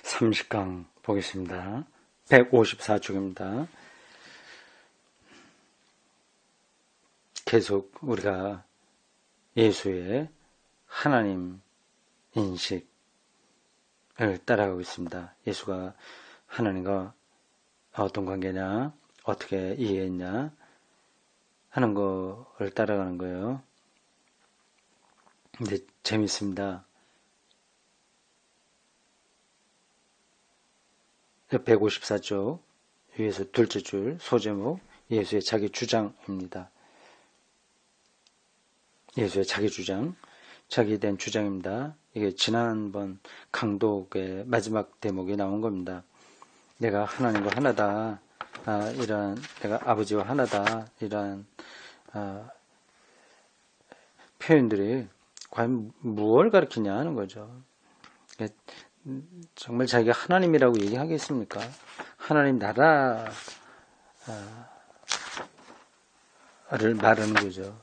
30강 보겠습니다. 154쪽입니다. 계속 우리가 예수의 하나님 인식을 따라가고 있습니다. 예수가 하나님과 어떤 관계냐, 어떻게 이해했냐 하는 거를 따라가는 거예요. 근데 재밌습니다. 154쪽 위에서 둘째 줄 소제목 예수의 자기 주장입니다. 예수의 자기 주장, 자기에 대한 주장입니다. 이게 지난번 강독의 마지막 대목에 나온 겁니다. 내가 하나님과 하나다, 이런 내가 아버지와 하나다, 이런 표현들이 과연 무엇을 가리키냐 하는 거죠. 정말 자기가 하나님이라고 얘기하겠습니까? 하나님 나라를 말하는 거죠.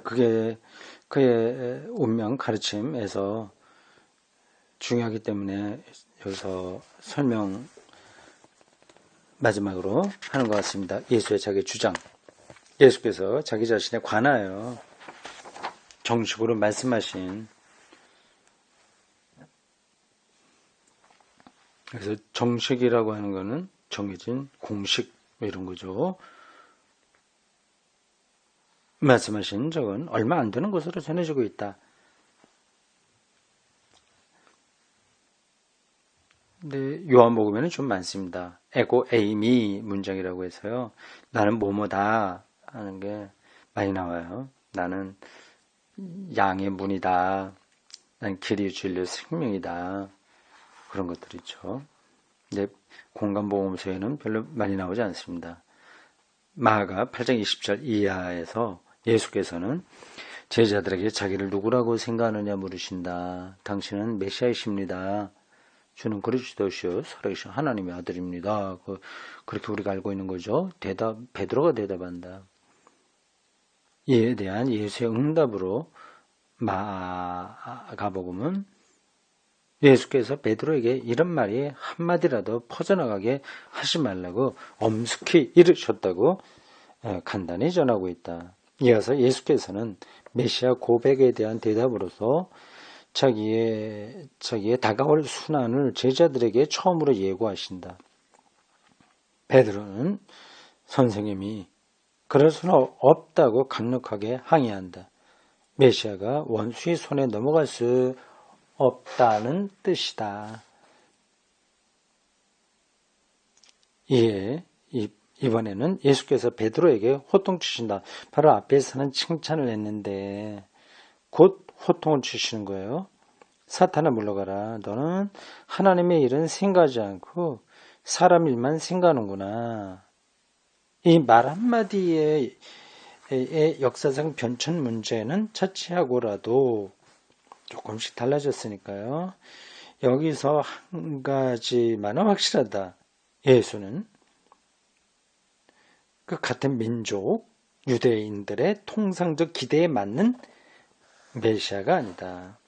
그게 그의 운명 가르침에서 중요하기 때문에 여기서 설명 마지막으로 하는 것 같습니다. 예수의 자기 주장. 예수께서 자기 자신에 관하여 정식으로 말씀하신, 그래서 정식이라고 하는 것은 정해진 공식 이런 거죠. 말씀하신 적은 얼마 안 되는 것으로 전해지고 있다. 근데 요한복음에는 좀 많습니다. 에고 에이미 문장이라고 해서요. 나는 뭐뭐다 하는 게 많이 나와요. 나는 양의 문이다. 난 길이 진리 생명이다. 그런 것들 있죠. 근데 공간보험서에는 별로 많이 나오지 않습니다. 마가 8장 20절 이하에서 예수께서는 제자들에게 자기를 누구라고 생각하느냐 물으신다. 당신은 메시아이십니다. 주는 그리스도시요 살아계신 하나님의 아들입니다. 그렇게 우리가 알고 있는 거죠. 베드로가 대답한다. 이에 대한 예수의 응답으로 마가복음은 예수께서 베드로에게 이런 말이 한마디라도 퍼져나가게 하지 말라고 엄숙히 이르셨다고 간단히 전하고 있다. 이어서 예수께서는 메시아 고백에 대한 대답으로서 자기의 다가올 순환을 제자들에게 처음으로 예고하신다. 베드로는 선생님이 그럴 수는 없다고 강력하게 항의한다. 메시아가 원수의 손에 넘어갈 수 없다는 뜻이다. 이번에는 예수께서 베드로에게 호통치신다. 바로 앞에서는 칭찬을 했는데 곧 호통을 치시는 거예요. 사탄아 물러가라. 너는 하나님의 일은 생각하지 않고 사람 일만 생각하는구나. 이 말 한마디의 역사상 변천 문제는 차치하고라도 조금씩 달라졌으니까요. 여기서 한 가지만은 확실하다. 예수는 그 같은 민족, 유대인들의 통상적 기대에 맞는 메시아가 아니다.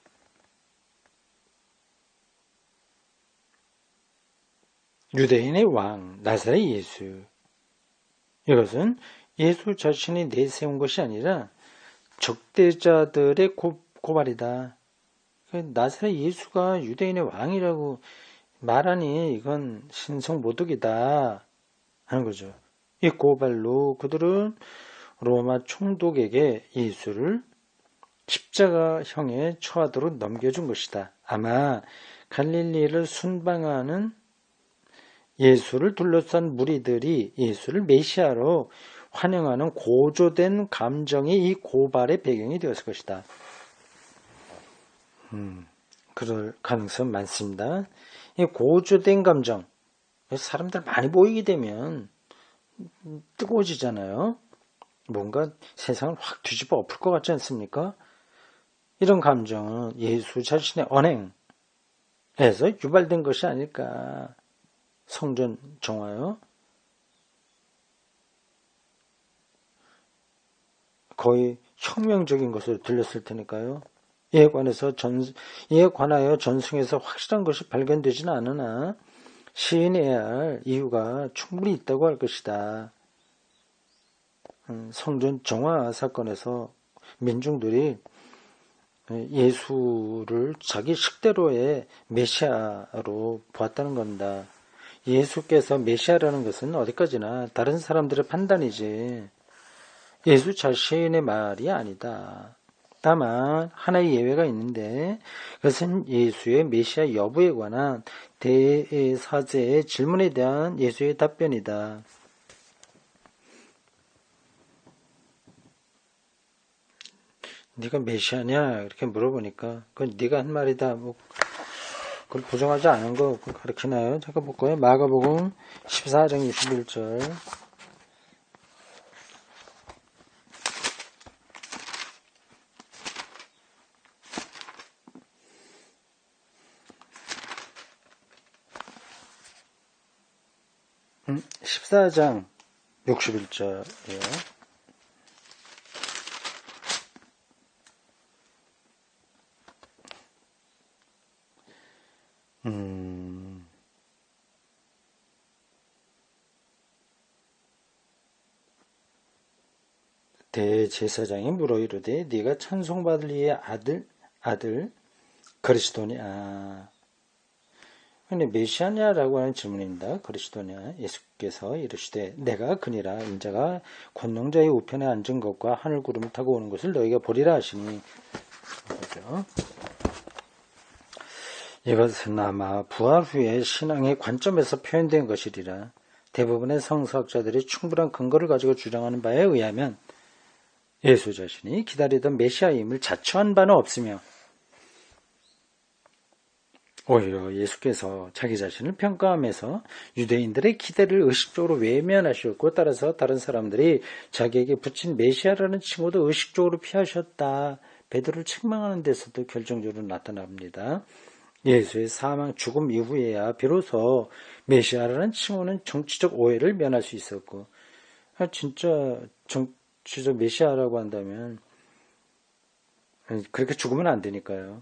유대인의 왕, 나사렛 예수. 이것은 예수 자신이 내세운 것이 아니라 적대자들의 고발이다. 나사렛 예수가 유대인의 왕이라고 말하니 이건 신성모독이다 하는 거죠. 이 고발로 그들은 로마 총독에게 예수를 십자가형에 처하도록 넘겨준 것이다. 아마 갈릴리를 순방하는 예수를 둘러싼 무리들이 예수를 메시아로 환영하는 고조된 감정이 이 고발의 배경이 되었을 것이다. 그럴 가능성 많습니다. 이 고조된 감정, 사람들 많이 모이게 되면 뜨거워지잖아요. 뭔가 세상을 확 뒤집어 엎을 것 같지 않습니까? 이런 감정은 예수 자신의 언행에서 유발된 것이 아닐까. 성전 정화요. 거의 혁명적인 것으로 들렸을 테니까요. 이에 관하여 전승에서 확실한 것이 발견되지는 않으나 시인해야 할 이유가 충분히 있다고 할 것이다. 성전 정화 사건에서 민중들이 예수를 자기 식대로의 메시아로 보았다는 겁니다. 예수께서 메시아라는 것은 어디까지나 다른 사람들의 판단이지 예수 자신의 말이 아니다. 다만 하나의 예외가 있는데 그것은 예수의 메시아 여부에 관한 대사제의 질문에 대한 예수의 답변이다. 네가 메시아냐 이렇게 물어보니까 그건 네가 한 말이다. 뭐 그걸 부정하지 않은 거 가르치나요? 잠깐 볼까요? 마가복음 14장 21절. 음, 14장 61절이에요. 대제사장이 물어 이르되 네가 찬송받을 이의 아들 그리스도냐. 근데 메시아냐라고 하는 질문입니다. 그리스도냐. 예수께서 이르시되 내가 그니라. 인자가 권능자의 우편에 앉은 것과 하늘 구름을 타고 오는 것을 너희가 보리라 하시니. 그렇죠? 이것은 아마 부활 후에 신앙의 관점에서 표현된 것이리라. 대부분의 성서학자들이 충분한 근거를 가지고 주장하는 바에 의하면 예수 자신이 기다리던 메시아임을 자처한 바는 없으며 오히려 예수께서 자기 자신을 평가하면서 유대인들의 기대를 의식적으로 외면하셨고 따라서 다른 사람들이 자기에게 붙인 메시아라는 칭호도 의식적으로 피하셨다. 베드로를 책망하는 데서도 결정적으로 나타납니다. 예수의 사망 죽음 이후에야 비로소 메시아라는 칭호는 정치적 오해를 면할 수 있었고 진짜 정치적 메시아라고 한다면 그렇게 죽으면 안 되니까요.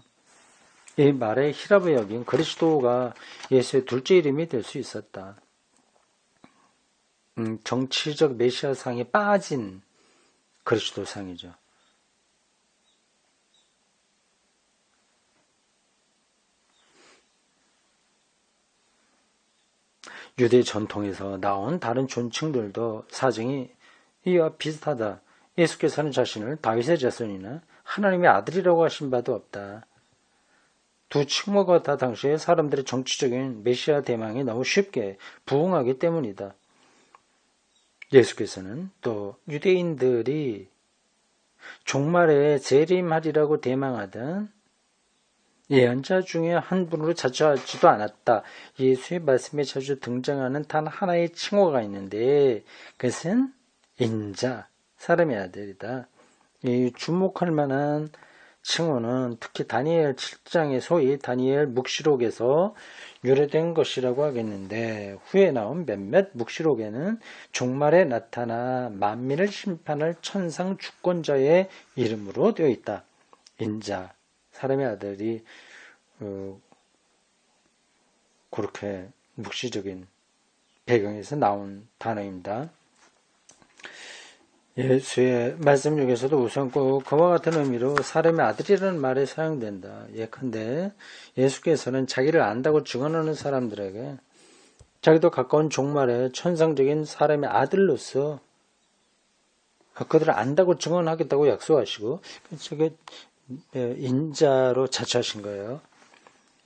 이 말의 히라브 여긴 그리스도가 예수의 둘째 이름이 될 수 있었다. 정치적 메시아상에 빠진 그리스도상이죠. 유대 전통에서 나온 다른 존칭들도 사정이 이와 비슷하다. 예수께서는 자신을 다윗의 자손이나 하나님의 아들이라고 하신 바도 없다. 두 칭호가 다 당시에 사람들의 정치적인 메시아 대망에 너무 쉽게 부응하기 때문이다. 예수께서는 또 유대인들이 종말에 재림하리라고 대망하던 예언자 중에 한 분으로 자처하지도 않았다. 예수의 말씀에 자주 등장하는 단 하나의 칭호가 있는데 그것은 인자, 사람의 아들이다. 이 주목할 만한 칭호는 특히 다니엘 7장의 소위 다니엘 묵시록에서 유래된 것이라고 하겠는데 후에 나온 몇몇 묵시록에는 종말에 나타나 만민을 심판할 천상 주권자의 이름으로 되어 있다. 인자, 사람의 아들이 그렇게 묵시적인 배경에서 나온 단어입니다. 예수의 말씀 중에서도 우선 꼭 그와 같은 의미로 사람의 아들이라는 말이 사용된다. 예컨대 예수께서는 자기를 안다고 증언하는 사람들에게 자기도 가까운 종말에 천상적인 사람의 아들로서 그들을 안다고 증언하겠다고 약속하시고 저게 인자로 자처하신 거예요.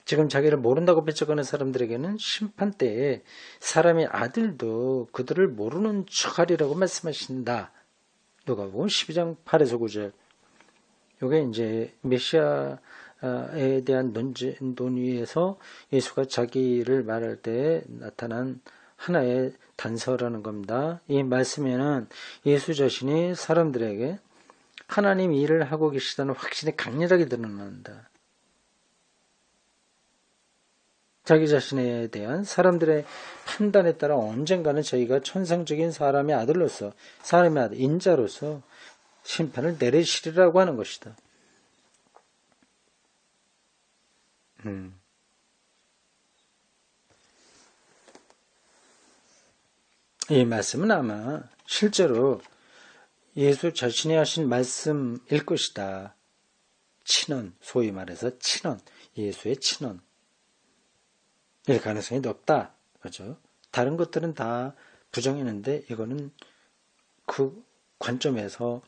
지금 자기를 모른다고 배척하는 사람들에게는 심판 때에 사람의 아들도 그들을 모르는 척하리라고 말씀하신다. 누가복음 12장 8에서 9절. 이게 이제 메시아에 대한 논의에서 예수가 자기를 말할 때 나타난 하나의 단서라는 겁니다. 이 말씀에는 예수 자신이 사람들에게 하나님 일을 하고 계시다는 확신이 강렬하게 드러난다. 자기 자신에 대한 사람들의 판단에 따라 언젠가는 저희가 천상적인 사람의 아들로서, 사람의 아들, 인자로서 심판을 내리시리라고 하는 것이다. 이 말씀은 아마 실제로 예수 자신이 하신 말씀일 것이다. 친언, 소위 말해서 친언, 예수의 친언. 일 가능성이 높다. 그죠? 다른 것들은 다 부정했는데 이거는 그 관점에서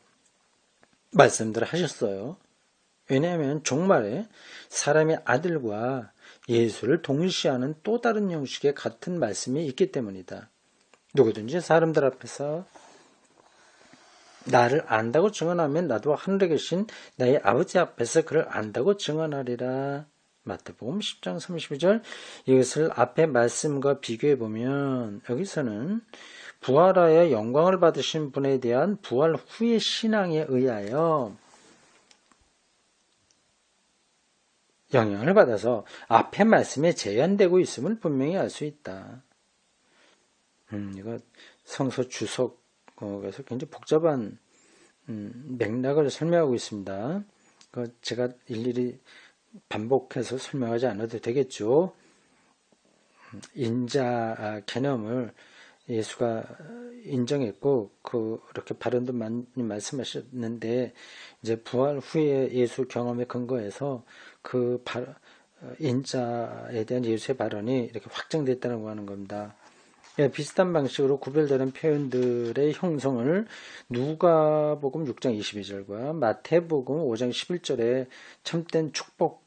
말씀들을 하셨어요. 왜냐하면 종말에 사람의 아들과 예수를 동시하는 또 다른 형식의 같은 말씀이 있기 때문이다. 누구든지 사람들 앞에서 나를 안다고 증언하면 나도 하늘에 계신 나의 아버지 앞에서 그를 안다고 증언하리라. 마태복음 10장 32절. 이것을 앞에 말씀과 비교해 보면 여기서는 부활하여 영광을 받으신 분에 대한 부활 후의 신앙에 의하여 영향을 받아서 앞에 말씀에 재현되고 있음을 분명히 알 수 있다. 이거 성서 주석에서 굉장히 복잡한 맥락을 설명하고 있습니다. 제가 일일이 반복해서 설명하지 않아도 되겠죠. 인자 개념을 예수가 인정했고 그렇게 발언도 많이 말씀하셨는데 이제 부활 후에 예수 경험에 근거해서 그 인자에 대한 예수의 발언이 이렇게 확정됐다고 하는 겁니다. 예, 비슷한 방식으로 구별되는 표현들의 형성을 누가복음 6장 22절과 마태복음 5장 11절에 참된 축복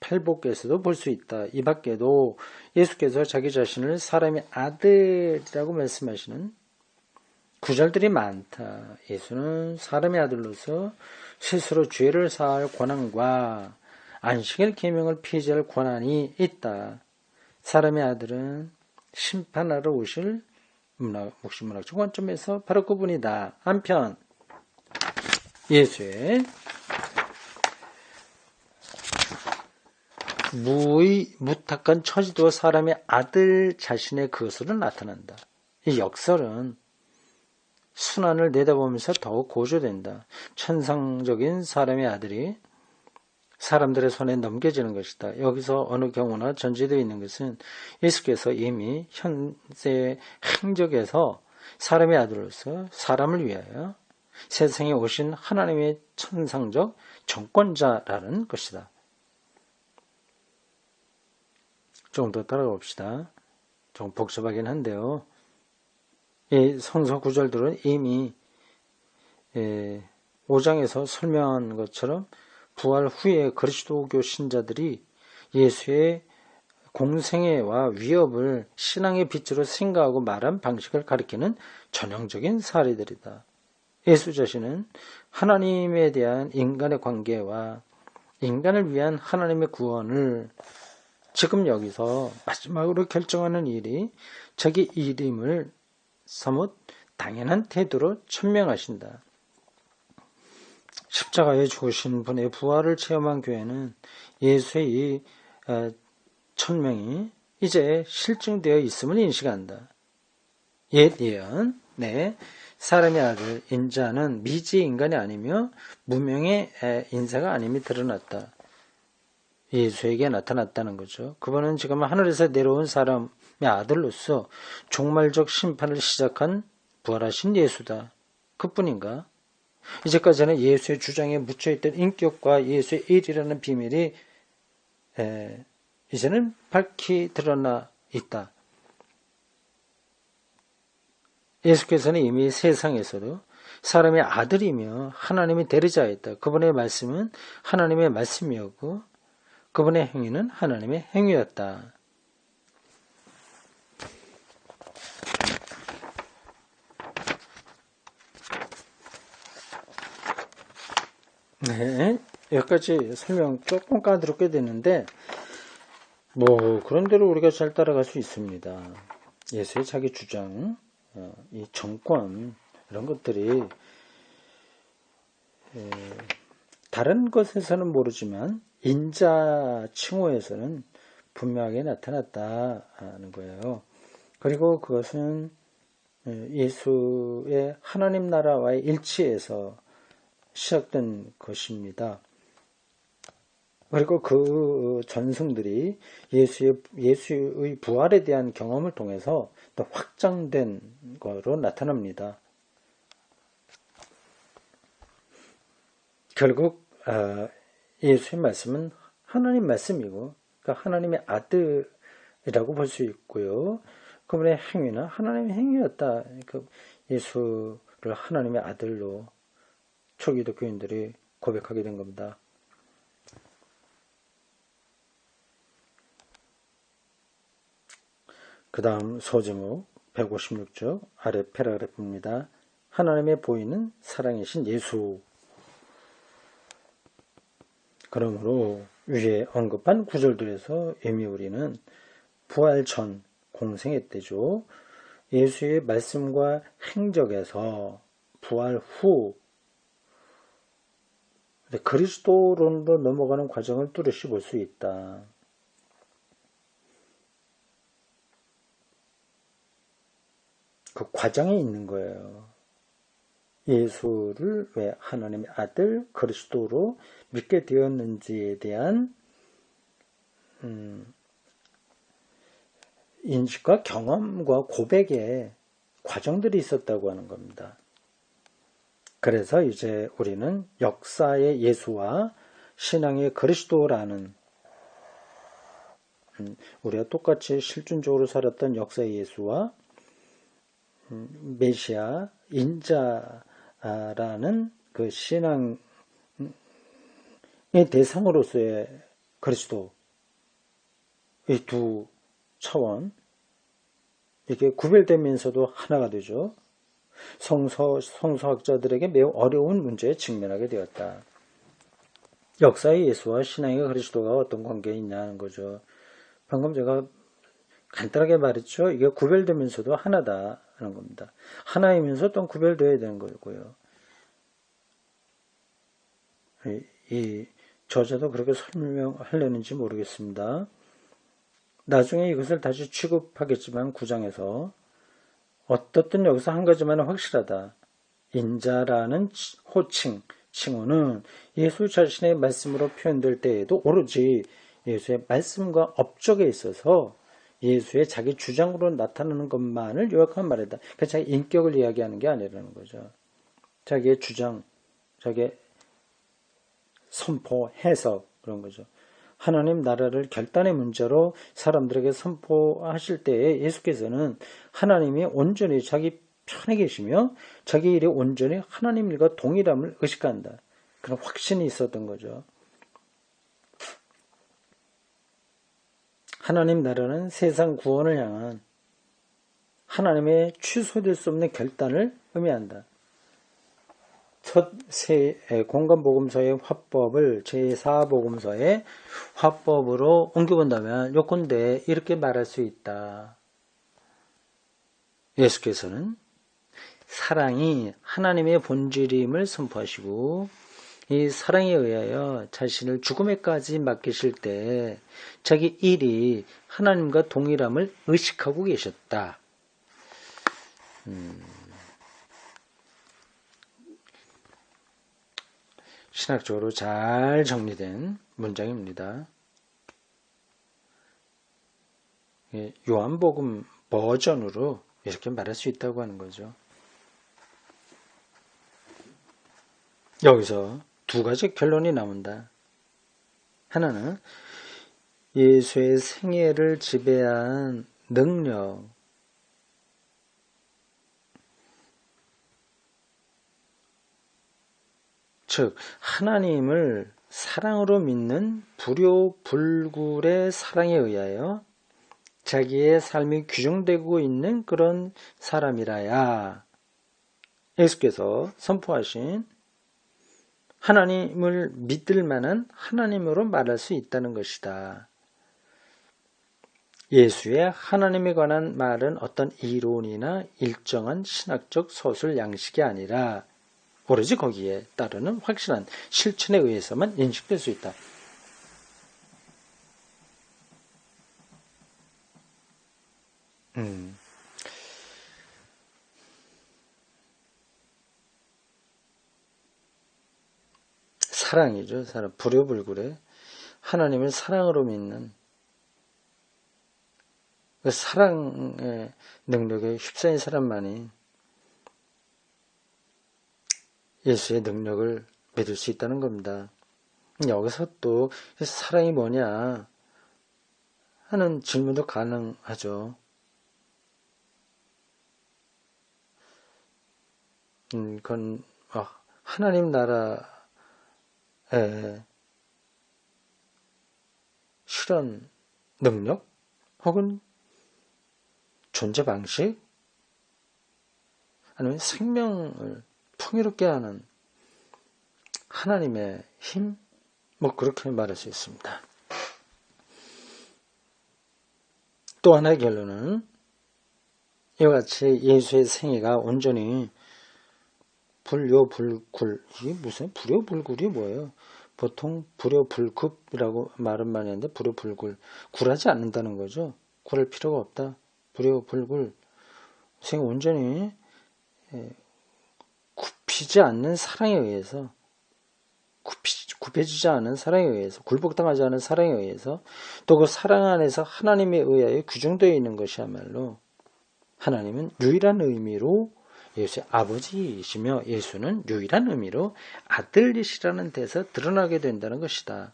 팔복에서도 볼 수 있다. 이 밖에도 예수께서 자기 자신을 사람의 아들이라고 말씀하시는 구절들이 많다. 예수는 사람의 아들로서 스스로 죄를 사할 권한과 안식일 계명을 폐지할 권한이 있다. 사람의 아들은 심판하러 오실 묵시문학적 관점에서 바로 그분이다. 한편 예수의 무탁한 처지도 사람의 아들 자신의 그것으로 나타난다. 이 역설은 순환을 내다보면서 더욱 고조된다. 천상적인 사람의 아들이 사람들의 손에 넘겨지는 것이다. 여기서 어느 경우나 전제되어 있는 것은 예수께서 이미 현세 행적에서 사람의 아들로서 사람을 위하여 세상에 오신 하나님의 천상적 정권자라는 것이다. 조금 더 따라가 봅시다. 조금 복잡하긴 한데요. 이 성서 구절들은 이미 5장에서 설명한 것처럼 부활 후에 그리스도교 신자들이 예수의 공생애와 위협을 신앙의 빛으로 생각하고 말한 방식을 가리키는 전형적인 사례들이다. 예수 자신은 하나님에 대한 인간의 관계와 인간을 위한 하나님의 구원을 지금 여기서 마지막으로 결정하는 일이 자기 이름을 사뭇 당연한 태도로 천명하신다. 십자가에 죽으신 분의 부활을 체험한 교회는 예수의 이 천명이 이제 실증되어 있음을 인식한다. 옛 예언, 사람의 아들 인자는 미지의 인간이 아니며 무명의 인사가 아님이 드러났다. 예수에게 나타났다는 거죠. 그분은 지금 하늘에서 내려온 사람의 아들로서 종말적 심판을 시작한 부활하신 예수다. 그뿐인가? 이제까지는 예수의 주장에 묻혀있던 인격과 예수의 일이라는 비밀이 이제는 밝히 드러나 있다. 예수께서는 이미 세상에서도 사람의 아들이며 하나님의 대리자였다. 그분의 말씀은 하나님의 말씀이었고 그분의 행위는 하나님의 행위였다. 네, 여기까지 설명 조금 까다롭게 되는데 그런 대로 우리가 잘 따라갈 수 있습니다. 예수의 자기 주장, 이 정권 이런 것들이 다른 것에서는 모르지만 인자 칭호에서는 분명하게 나타났다는 거예요. 그리고 그것은 예수의 하나님 나라와의 일치에서 시작된 것입니다. 그리고 그 전승들이 예수의 부활에 대한 경험을 통해서 또 확장된 거로 나타납니다. 결국 예수의 말씀은 하나님 말씀이고, 그러니까 하나님의 아들이라고 볼 수 있고요. 그분의 행위는 하나님의 행위였다. 그 예수를 하나님의 아들로 초기도 교인들이 고백하게 된 겁니다. 그 다음 소제목 156쪽 아래 패러그래프입니다. 하나님의 보이는 사랑이신 예수. 그러므로 위에 언급한 구절들에서 이미 우리는 부활 전 공생애 때죠. 예수의 말씀과 행적에서 부활 후 그리스도론으로 넘어가는 과정을 뚜렷이 볼 수 있다. 그 과정에 있는 거예요. 예수를 왜 하나님의 아들 그리스도로 믿게 되었는지에 대한 인식과 경험과 고백의 과정들이 있었다고 하는 겁니다. 그래서 이제 우리는 역사의 예수와 신앙의 그리스도라는 우리가 똑같이 실존적으로 살았던 역사의 예수와 메시아 인자라는 그 신앙의 대상으로서의 그리스도 이 두 차원 이게 구별되면서도 하나가 되죠. 성서학자들에게 매우 어려운 문제에 직면하게 되었다. 역사의 예수와 신앙의 그리스도가 어떤 관계에 있냐는 거죠. 방금 제가 간단하게 말했죠. 이게 구별되면서도 하나다 하는 겁니다. 하나이면서 또 구별되어야 되는 거고요. 이 저자도 그렇게 설명하려는지 모르겠습니다. 나중에 이것을 다시 취급하겠지만 9장에서 어떻든 여기서 한 가지만 확실하다. 인자라는 호칭, 칭호는 예수 자신의 말씀으로 표현될 때에도 오로지 예수의 말씀과 업적에 있어서 예수의 자기 주장으로 나타나는 것만을 요약한 말이다. 그러니까 자기 인격을 이야기하는 게 아니라는 거죠. 자기의 주장, 자기의 선포, 해석 그런 거죠. 하나님 나라를 결단의 문제로 사람들에게 선포하실 때에 예수께서는 하나님이 온전히 자기 편에 계시며 자기 일이 온전히 하나님 일과 동일함을 의식한다. 그런 확신이 있었던 거죠. 하나님 나라는 세상 구원을 향한 하나님의 취소될 수 없는 결단을 의미한다. 첫 공간복음서의 화법을 제4복음서의 화법으로 옮겨본다면 요건대 이렇게 말할 수 있다. 예수께서는 사랑이 하나님의 본질임을 선포하시고 이 사랑에 의하여 자신을 죽음에까지 맡기실 때 자기 일이 하나님과 동일함을 의식하고 계셨다. 신학적으로 잘 정리된 문장입니다. 요한복음 버전으로 이렇게 말할 수 있다고 하는 거죠. 여기서 두 가지 결론이 나온다. 하나는 예수의 생애를 지배한 능력, 즉 하나님을 사랑으로 믿는 불효불굴의 사랑에 의하여 자기의 삶이 규정되고 있는 그런 사람이라야 예수께서 선포하신 하나님을 믿을 만한 하나님으로 말할 수 있다는 것이다. 예수의 하나님에 관한 말은 어떤 이론이나 일정한 신학적 서술 양식이 아니라 오로지 거기에 따르는 확실한 실천에 의해서만 인식될 수 있다. 사랑이죠. 사랑. 불효불굴의 하나님을 사랑으로 믿는 그 사랑의 능력에 휩싸인 사람만이 예수의 능력을 믿을 수 있다는 겁니다. 여기서 또 사랑이 뭐냐 하는 질문도 가능하죠. 그건 하나님 나라의 실현 능력 혹은 존재 방식 아니면 생명을 풍요롭게 하는 하나님의 힘 그렇게 말할 수 있습니다. 또 하나의 결론은 이와 같이 예수의 생애가 온전히 불효불굴 이게 무슨 불효불굴이 뭐예요? 보통 불효불급이라고 말은 많이 하는데 불효불굴 굴하지 않는다는 거죠. 굴할 필요가 없다. 불효불굴 생애 온전히 굽히지 않는 사랑에 의해서 굽혀지지 않은 사랑에 의해서 굴복당하지 않은 사랑에 의해서 또 그 사랑 안에서 하나님에 의하여 규정되어 있는 것이야말로 하나님은 유일한 의미로 예수의 아버지이시며 예수는 유일한 의미로 아들이시라는 데서 드러나게 된다는 것이다.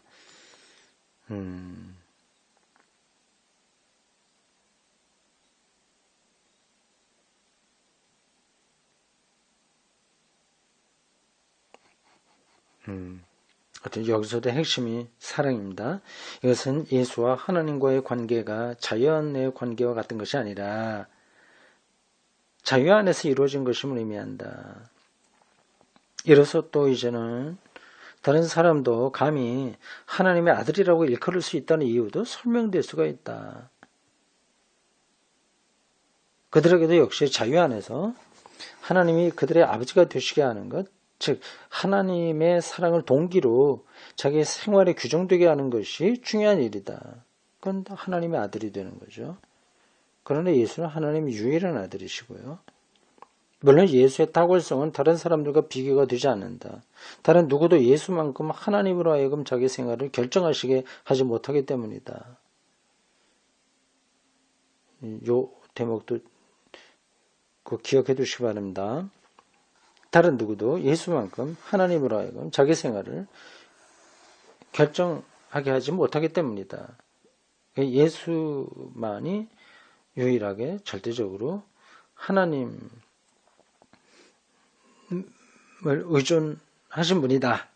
어떤 여기서도 핵심이 사랑입니다. 이것은 예수와 하나님과의 관계가 자연의 관계와 같은 것이 아니라 자유 안에서 이루어진 것임을 의미한다. 이로써 또 이제는 다른 사람도 감히 하나님의 아들이라고 일컬을 수 있다는 이유도 설명될 수가 있다. 그들에게도 역시 자유 안에서 하나님이 그들의 아버지가 되시게 하는 것, 즉 하나님의 사랑을 동기로 자기의 생활에 규정되게 하는 것이 중요한 일이다. 그건 하나님의 아들이 되는 거죠. 그러나 예수는 하나님의 유일한 아들이시고요. 물론 예수의 탁월성은 다른 사람들과 비교가 되지 않는다. 다른 누구도 예수만큼 하나님으로 하여금 자기 생활을 결정하시게 하지 못하기 때문이다. 이 대목도 기억해 두시기 바랍니다. 다른 누구도 예수만큼 하나님으로 하여금 자기 생활을 결정하게 하지 못하기 때문이다. 예수만이 유일하게 절대적으로 하나님을 의존하신 분이다.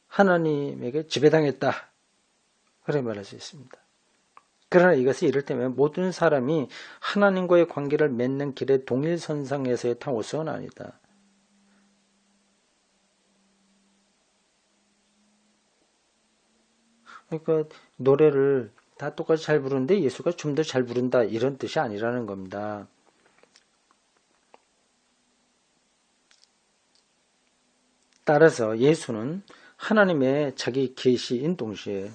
하나님에게 지배당했다. 그렇게 말할 수 있습니다. 그러나 이것이 이를테면 모든 사람이 하나님과의 관계를 맺는 길의 동일선상에서의 탕호성은 아니다. 그러니까 노래를 다 똑같이 잘 부르는데 예수가 좀 더 잘 부른다 이런 뜻이 아니라는 겁니다. 따라서 예수는 하나님의 자기 계시인 동시에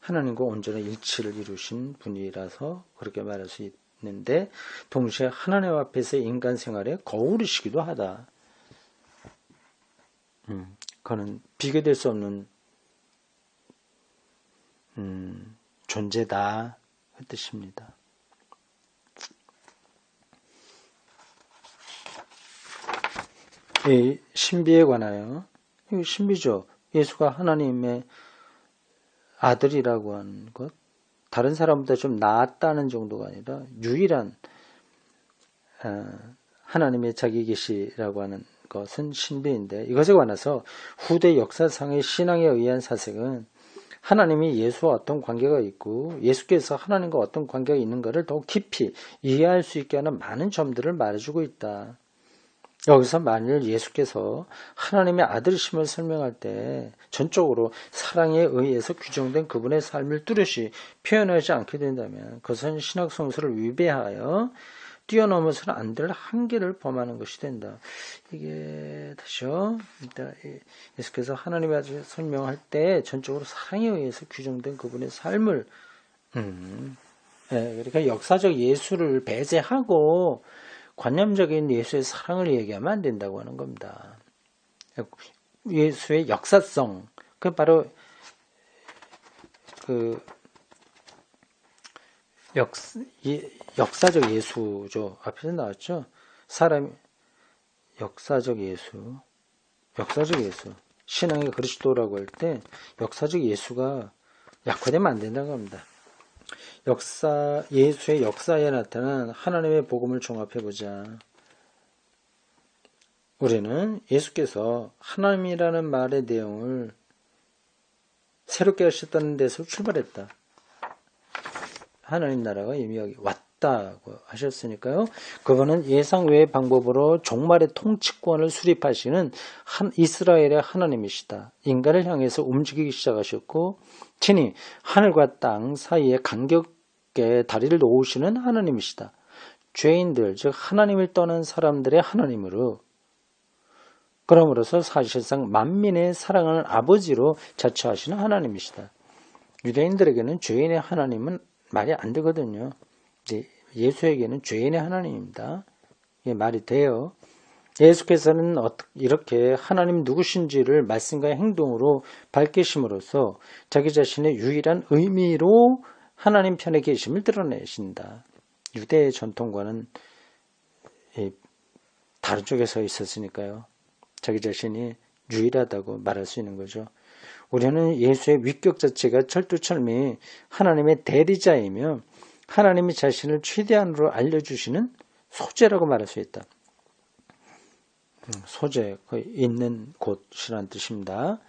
하나님과 온전한 일치를 이루신 분이라서 그렇게 말할 수 있는데 동시에 하나님 앞에서 인간 생활의 거울이시기도 하다. 그는 비교될 수 없는 존재다 그 뜻입니다. 이 신비에 관하여 이거 신비죠. 예수가 하나님의 아들이라고 하는 것, 다른 사람보다 좀 낫다는 정도가 아니라 유일한 하나님의 자기 계시라고 하는 것은 신비인데 이것에 관해서 후대 역사상의 신앙에 의한 사색은 하나님이 예수와 어떤 관계가 있고 예수께서 하나님과 어떤 관계가 있는가를 더욱 깊이 이해할 수 있게 하는 많은 점들을 말해주고 있다. 여기서 만일 예수께서 하나님의 아들이심을 설명할 때 전적으로 사랑에 의해서 규정된 그분의 삶을 뚜렷이 표현하지 않게 된다면 그것은 신학 성서를 위배하여 뛰어넘어서는 안 될 한계를 범하는 것이 된다. 이게 다시요. 예수께서 하나님의 아들 설명할 때 전적으로 사랑에 의해서 규정된 그분의 삶을 그러니까 역사적 예수를 배제하고 관념적인 예수의 사랑을 얘기하면 안 된다고 하는 겁니다. 예수의 역사성, 그 바로 그 역사적 예수죠. 앞에서 나왔죠. 사람 역사적 예수. 신앙의 그리스도라고 할 때 역사적 예수가 약화되면 안 된다고 합니다. 예수의 역사에 나타난 하나님의 복음을 종합해보자. 우리는 예수께서 하나님이라는 말의 내용을 새롭게 하셨다는 데서 출발했다. 하나님 나라가 이미 여기 왔다고 하셨으니까요. 그거는 예상 외의 방법으로 종말의 통치권을 수립하시는 이스라엘의 하나님이시다. 인간을 향해서 움직이기 시작하셨고 친히 하늘과 땅 사이에 간격에 다리를 놓으시는 하나님이시다. 죄인들, 즉 하나님을 떠난 사람들의 하나님으로, 그러므로서 사실상 만민의 사랑하는 아버지로 자처하시는 하나님이시다. 유대인들에게는 죄인의 하나님은 말이 안 되거든요. 예수에게는 죄인의 하나님입니다. 이게 말이 돼요. 예수께서는 이렇게 하나님 누구신지를 말씀과 행동으로 밝히심으로써 자기 자신의 유일한 의미로 하나님 편에 계심을 드러내신다. 유대의 전통과는 다른 쪽에 서 있었으니까요. 자기 자신이 유일하다고 말할 수 있는 거죠. 우리는 예수의 위격 자체가 철두철미 하나님의 대리자이며 하나님이 자신을 최대한으로 알려주시는 소재라고 말할 수 있다. 소재, 있는 곳이라는 뜻입니다.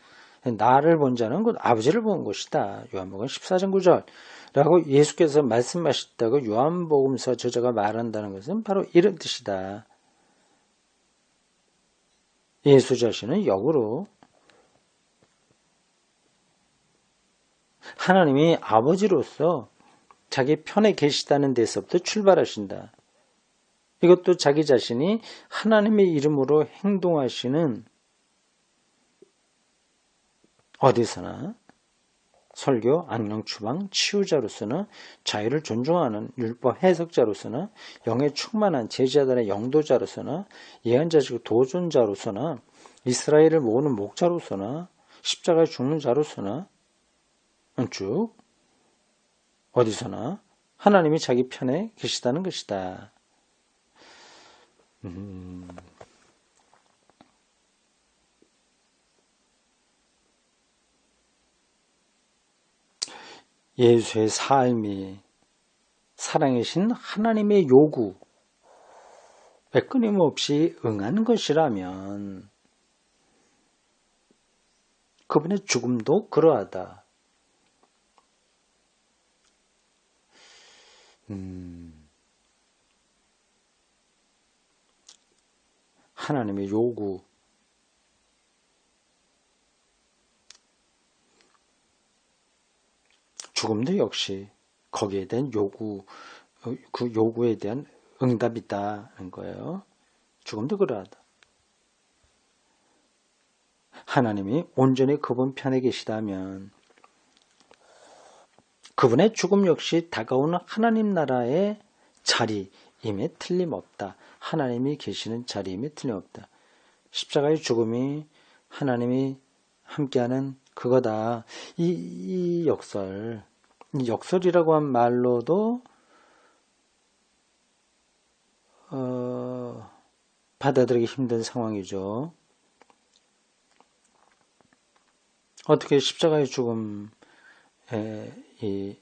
나를 본 자는 곧 아버지를 본 것이다. 요한복음 14장 9절 라고 예수께서 말씀하셨다고 요한복음서 저자가 말한다는 것은 바로 이런 뜻이다. 예수 자신은 역으로 하나님이 아버지로서 자기 편에 계시다는 데서부터 출발하신다. 이것도 자기 자신이 하나님의 이름으로 행동하시는 어디서나 설교, 안녕 추방, 치유자로서나 자유를 존중하는 율법 해석자로서나 영에 충만한 제자들의 영도자로서나 예언자적 도전자로서나 이스라엘을 모으는 목자로서나 십자가에 죽는 자로서나 쭉 어디서나 하나님이 자기 편에 계시다는 것이다. 예수의 삶이 사랑이신 하나님의 요구에 끊임없이 응하는 것이라면 그분의 죽음도 그러하다. 하나님의 요구, 죽음도 역시 거기에 대한 요구, 그 요구에 대한 응답이다는 거예요. 죽음도 그러하다. 하나님이 온전히 그분 편에 계시다면 그분의 죽음 역시 다가오는 하나님 나라의 자리임에 틀림없다. 하나님이 계시는 자리임에 틀림없다. 십자가의 죽음이 하나님이 함께하는 그거다. 이 역설이라고 한 말로도 받아들이기 힘든 상황이죠. 어떻게 십자가의 죽음에 이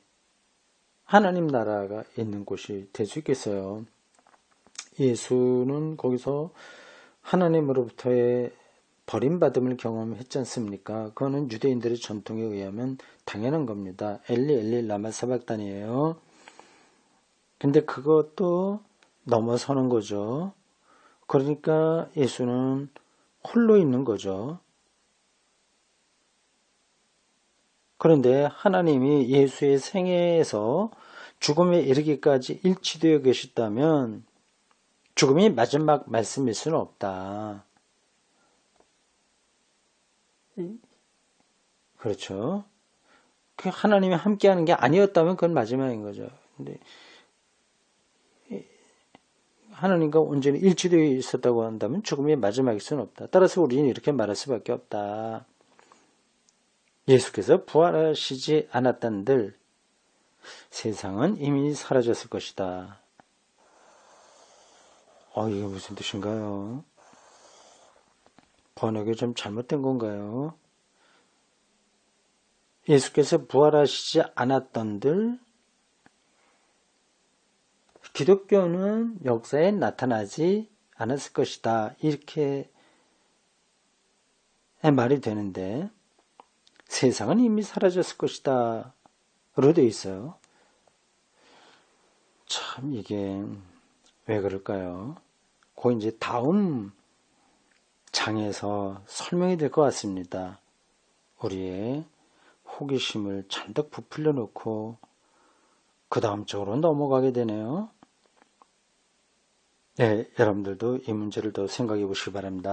하나님 나라가 있는 곳이 될 수 있겠어요? 예수는 거기서 하나님으로부터의 버림받음을 경험했지 않습니까? 그거는 유대인들의 전통에 의하면 당연한 겁니다. 엘리 엘리 라마 사박단이에요. 근데 그것도 넘어서는 거죠. 그러니까 예수는 홀로 있는 거죠. 그런데 하나님이 예수의 생애에서 죽음에 이르기까지 일치되어 계셨다면 죽음이 마지막 말씀일 수는 없다. 그렇죠. 그 하나님이 함께하는 게 아니었다면 그건 마지막인 거죠. 근데 하나님과 온전히 일치되어 있었다고 한다면 죽음이 마지막일 수는 없다. 따라서 우리는 이렇게 말할 수밖에 없다. 예수께서 부활하시지 않았단들 세상은 이미 사라졌을 것이다. 이게 무슨 뜻인가요? 번역이 좀 잘못된 건가요? 예수께서 부활하시지 않았던들 기독교는 역사에 나타나지 않았을 것이다. 이렇게 말이 되는데 세상은 이미 사라졌을 것이다. 로 되어 있어요. 참 이게 왜 그럴까요? 그 이제 다음 장에서 설명이 될 것 같습니다. 우리의 호기심을 잔뜩 부풀려 놓고 그 다음 쪽으로 넘어가게 되네요. 네, 여러분들도 이 문제를 더 생각해 보시기 바랍니다.